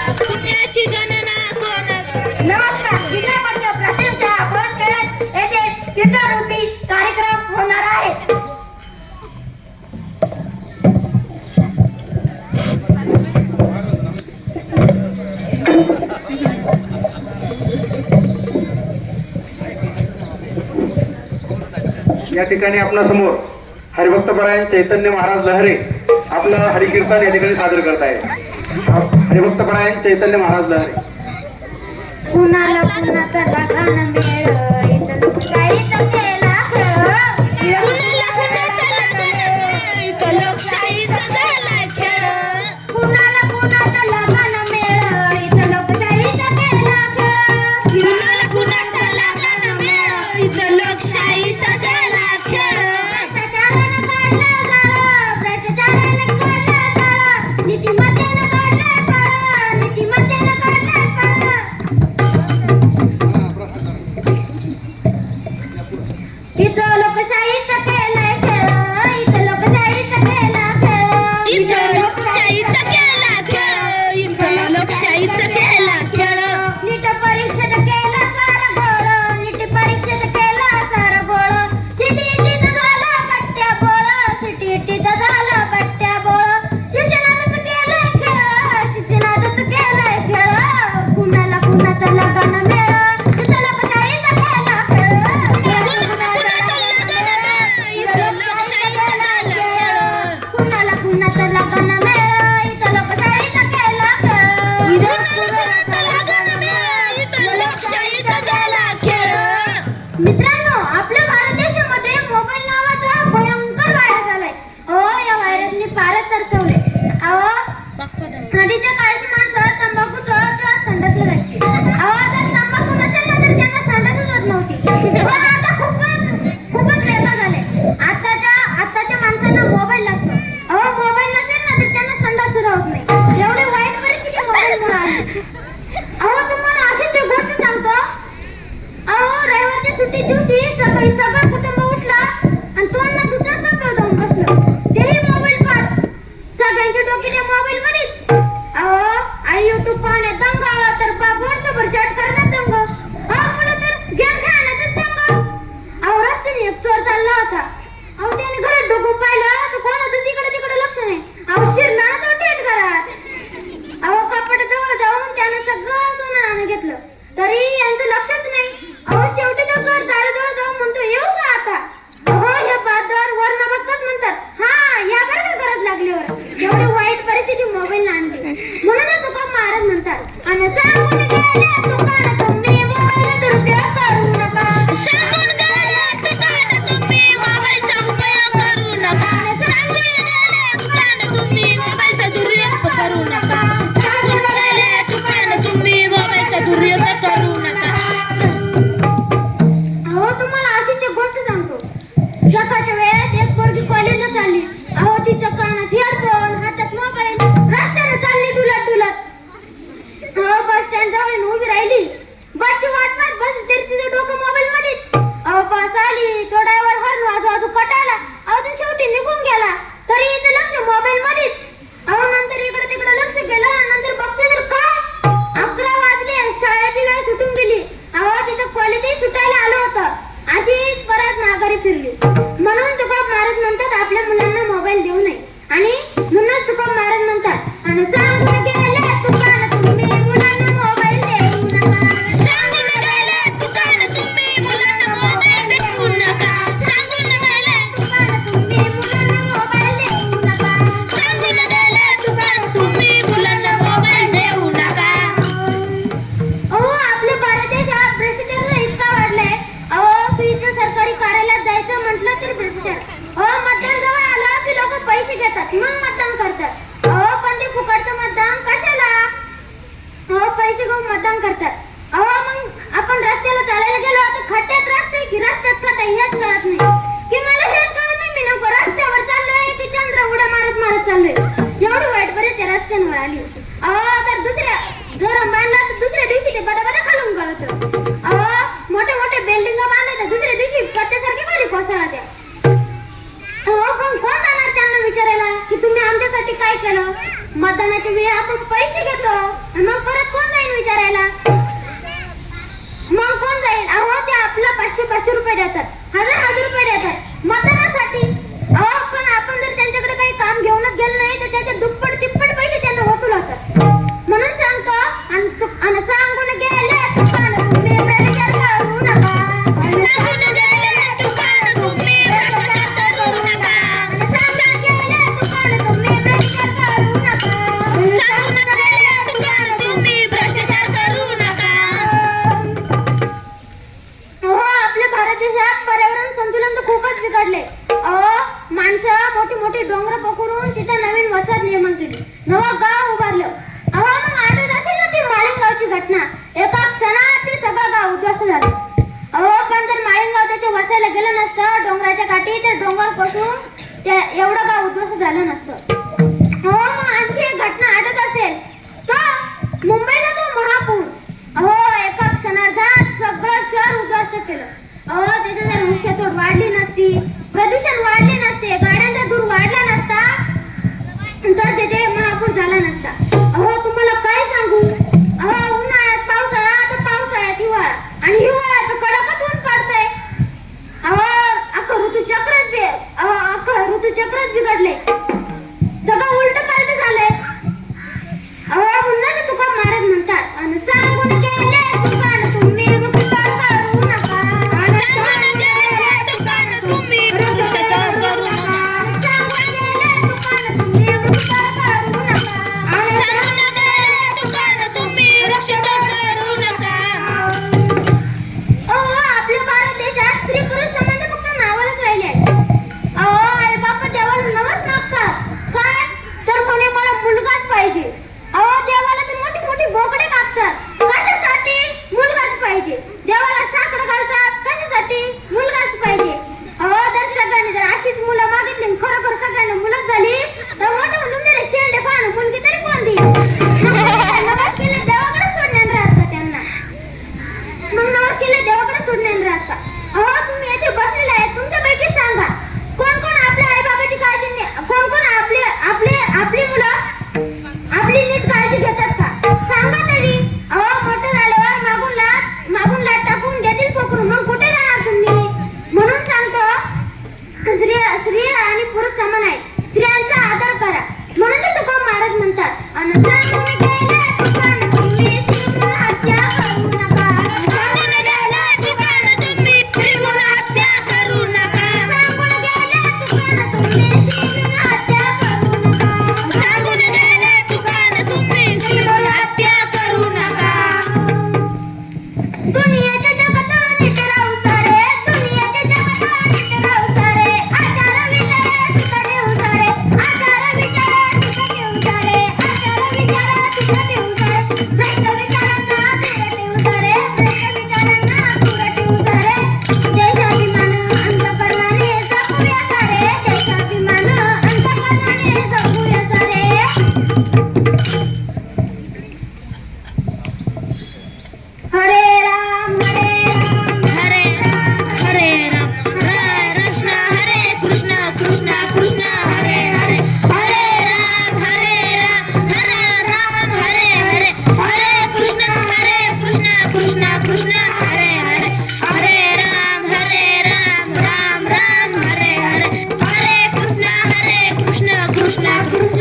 पुण्याची गणना कोण? नमस्कार, विजयपत्र प्राथमिक शाळा बसखेड येथे कीर्तनरूपी कार्यक्रम होणार आहे. या ठिकाणी आपल्या समोर हरिभक्तपरायण चैतन्य महाराज लहरे आपलं हरिकीर्तन या ठिकाणी सादर करत आहे. हरिभक्तपरायण चैतन्य महाराज लहरे. कुणाला कुणाचा लगान मेळ इथं लोकशाहीचा केला खेळ. कुणाला कुणाचा लगान मेळ इथं लोकशाहीचा झाला खेळ. कुणाला कुणाचा लगान मेळ इथं लोकशाहीचा केला खेळ. कुणाला कुणाचा लगान मेळ इथं लोकशाहीचा झाला खेळ. भ्रष्टाचारानं काढलं जाळं, भ्रष्टाचारानं काढलं जाळं, नीतिमत्तेनं काढलं फळं, नीतिमत्तेनं काढलं फळं. इथं लोकशाहीचं केलंय खेळ, इथं लोकशाहीचं केला खेळ. इथं लोकशाहीचा केला खेळ. इथं लोकशाहीचा केला खेळ. नीट परीक्षेत केला सारा गोळ, नीट परीक्षेत केला सारा गोळ. सीटीईटीचं झालं पट्ट्या बोळ, सीटीईटीचं झालं पट्ट्या बोळ. शिक्षणातच केलंय खेळ, शिक्षणातच केलंय खेळ. कुणाला कुणाचं लगान मेळ इथं लोकशाहीचा केला खेळ. कुणाचं लगान मेळ इथं लोकशाहीचा झाला खेळ. कुणाला कुणाचं लगान मेळ इथं लोकशाहीचा केला खेळ. कुणाचं लगान मेळ इथं लोकशाहीचा झाला खेळ. मित्रांनो, आपल्या भारत देशामध्ये मोबाईल नावाचा भयंकर व्हायरस आलाय. या व्हायरसने पारच तरसवले. आधीच्या काळची माणसं तंबाखू चोळत संडासला जायची. जर तंबाखू नसेल ना तर त्यांना संडासच होत नव्हती. पण आता खूपच वेगळं झालंय. आताच्या माणसांना मोबाईल लागतो. मोबाईल नसेल ना तर त्यांना संडास सुद्धा होत नाही. एवढी वाईट परिस्थिती मोबाईलमुळे आली. तुम्हाला अशी ती गोष्ट सांगतो. रविवारच्या सुट्टी दिवशी सकाळी सगळं कुटुंब उठलं आणि तोंडात दुसरा शब्द जाऊन बसलं. तेही मोबाईल पाहत. सगळ्यांची डोकी त्या मोबाईल मध्येच. आई युट्यूब पाहण्यात दंग, तर बाप व्हॉट्सअपवर चॅट करण्यात दंग, मुलं तर गेम खेळण्यातच दंग. रस्त्याने एक चोर चालला होता. त्याने घरात डोकं पाहिलं तर कोणाचं तिकडे लक्ष नाही. शिरला ना तो थेट घरात. कपाटाजवळ जाऊन त्याने सगळं सोनं नाणं घेतलं, तरी यांचं लक्षच नाही. शेवटी तो घर दाराजवळ जाऊन म्हणतो, येऊ का आता? हे पाहतर वर्ण बघतात म्हणतात, हा या बरं का गरज लागल्यावर. एवढी वाईट परिस्थिती मोबाईल आणली. म्हणून तुका महाराज म्हणतात, आणि सांगून गेले तुकानं तुम्ही मोबाईल दुरुपयोग करू नका. सांगून गेले तुकानं तुम्ही मोबाईलचा उपयोग करू नका. सांगून गेले तुकानं तुम्ही मोबाईलचा दुरुपयोग करू नका. सांगून गेले तुकानं तुम्ही मोबाईलचा दुरुपयोग करू नका. तुम्हाला अशीच एक गोष्ट सांगतो. सकाळच्या वेळेत एक पोरगी कॉलेजला चालली. तिच्या कानात हेडफोन, हातात मोबाईल, रस्त्याने चालली डुलत. बस स्टँड जवळ उभी राहिली. बसची वाट पाहत बसली तरी तिचं डोकं मोबाईल मध्येच. बस आली, तो ड्रायव्हर हॉर्न वाजू कटाला. तो शेवटी निघून गेला, तरी इथं लक्ष मोबाईल मध्येच. नंतर इकडे तिकडे लक्ष गेलं. नंतर बघते तर काय, 11 वाजले, शाळेची वेळ सुटून गेली. तिथं कॉलेजही सुटायला आलं होतं. अशीच परत माघारी फिरली. म्हणून तुकाराम महाराज म्हणतात आपल्या मुलांना मोबाईल देऊ नये. आणि म्हणूनच तुकाराम महाराज म्हणतात, आणि सांगून गेले तुकानं तुम्ही मुलांना मोबाईल देऊ नका. सांगून गेले तुकानं तुम्ही मुलांना मोबाईल देऊ नका. सांगून गेले तुकानं तुम्ही मुलांना मोबाईल देऊ नका. सांगून गेले तुकानं तुम्ही मुलांना मोबाईल देऊ नका. आपल्या भारत देशात भ्रष्टाचार इतका वाढलाय. सुईचं सरकारी कार्यालयात जायचं म्हटलं तर भ्रष्टाचार. मतदान जवळ आलं की लोक पैसे घेतात, मग मतदान करतात. पण ते फुकटचं मतदान कशाला? पैसे घेऊन मतदान करतात. मग आपण रस्त्याला चालायला गेलो तर खड्ड्यात रस्ते की रस्त्यात खड्डा हेच कळत नाही. की मला हेच कळत नाही, मी नको रस्त्यावर चाललोय की चंद्र उड्या मारत चाललोय. एवढी वाईट परिस्थिती रस्त्यांवर आली. तर दुसऱ्या घर बांधला तर दुसऱ्या दिवशी ते बदा खालून गळत. मोठे बिल्डिंग बांधले तर दुसऱ्या दिवशी पत्त्यासारखे खाली कोसळा द्या. पण कोण जाणार त्यांना विचारायला की तुम्ही आमच्यासाठी काय केलं? मतदानाच्या वेळी आपण पैसे घेतो आणि मग 500 रुपये देतात, हजार रुपये देतात मतदानासाठी. अहो पण आपण जर त्यांच्याकडे काही काम घेऊनच गेलो नाही तर त्याचे दुप्पट तिप्पट पैसे त्यांना वसूल होतात. म्हणून सांगतो आणि सांगून गेले दुकान तुम्ही भ्रष्टाचार करू नका. सांगून गेले दुकान तुम्ही भ्रष्टाचार करू नका. सांगून गेले दुकान तुम्ही भ्रष्टाचार करू नका. सांगून गेले दुकान तुम्ही भ्रष्टाचार करू नका. अहो आपल्या भारत देशात पर्यावरण संतुलन तर खूपच बिघडले. अहो माणसं मोठी मोठी डोंगर पकडून तिथे नवीन वसाहत निर्माण केली, नवं गाव उभारलं. अहो मग आठवत असेल ना ती माळिंगावची घटना, एका क्षणात ते सगळं गाव उद्ध्वस्त झालं. अहो पण जर माळिंगाव तिथे वसायला गेलं नसतं डोंगराच्या काठी ते डोंगर कोसळून ते एवढं गाव उद्ध्वस्त झालं नसतं. अहो मग आणखी एक घटना आठवत असेल तो मुंबईचा तो महापूर. अहो एका क्षणार्धात सगळं शहर उद्ध्वस्त केलं. अहो तिथे जर वृक्षतोड वाढली नसती, प्रदूषण वाढले नसते, गाड्यांचा धूर वाढला नसता तर तिथे महापूर झाला नसता. अहो तुम्हाला काय सांगू, अहो उन्हाळ्यात पावसाळा तर पावसाळ्यात हिवाळा आणि हिवाळ्यात कडकच ऊन पडतंय. अख्खं ऋतुचक्रच बिघडले, सगळं उलट पालट झालंय. पुन्हा तुका महाराज म्हणतात आणि सांगून गेले दुकान तुम्ही भ्रष्टाचार करू नका. सांगून गेले दुकान तुम्ही भ्रष्टाचार करू नका. सांगून गेले दुकान तुम्ही भ्रष्टाचार करू नका. सांगून गेले दुकान तुम्ही भ्रष्टाचार करू नका. अहो आपल्या भारत देशात स्त्री पुरुष संबंध फक्त नावालाच राहिले आहेत. अहो आई बाप देवाला नवस मागतात काय तर म्हणे मला मुलगाच पाहिजे. अहो देवाला तर मोठी मोठी बोकडे कापतात, कशासाठी? मुलगाच पाहिजे. देवाला साखर घालतात, कशासाठी? मुलगाच पाहिजे. अहो जर सगळ्यांनी जर अशीच मुलं मागितली खरोखर सगळ्यांना मुलंच झाली तर मोठे होऊन तुमच्या शेंडे पाहणं मुलगी तरी कोण देईल? नवस केले देवाकडे सोडण्यान राहत का त्यांना? मग नवस केले देवाकडे सोडण्यान राहत का? अहो तुम्ही येथे बसलेले आहेत, तुमच्यापैकी सांगा कोण कोण आपल्या आई बाबाची काळजी कोण कोण आपली मुलं आपली नीट काळजी घेतात का? सांगा तरी. अहो मोठं झाल्यावर मागून लाट टाकून देतील पोकरून, मग कुठे जाणार तुम्ही? म्हणून सांगतो स्त्री आणि पुरुष समान आहे, स्त्रियांचा आदर करा. म्हणून तर तुका महाराज म्हणतात आणि सांगून गेले दुकान तुम्ही स्त्रीभ्रूण हत्या करू नका. सांगून गेले दुकान तुम्ही भ्रूण हत्या करू नका. सांगून गेले दुकान तुम्ही स्त्रीभ्रूण हत्या करू नका. सांगून गेले दुकान तुम्ही भ्रूण हत्या करू नका. दुनियेच्या जगात नीट राहू सारे, दुनियेच्या जगात नीट राहू सारे. आचार विचार तुका ठेवू सारे, आचार विचार तुका ठेवू सारे, आचार विचार तुका ठेवू सारे. भ्रष्ट विचारांना दूर ठेवू सारे, भ्रष्ट विचारांना दूर ठेवू सारे. देशाभिमान अंतःकरणाने जपूया सारे, देशाभिमान अंतःकरणाने जपूया सारे. हरे राम हरे हरे राम कृष्ण हरे कृष्ण कृष्ण कृष्ण हरे हरे. हरे राम राम हरे हरे. हरे कृष्ण कृष्ण कृष्ण हरे हरे. हरे राम राम राम हरे हरे. हरे कृष्ण कृष्ण कृष्ण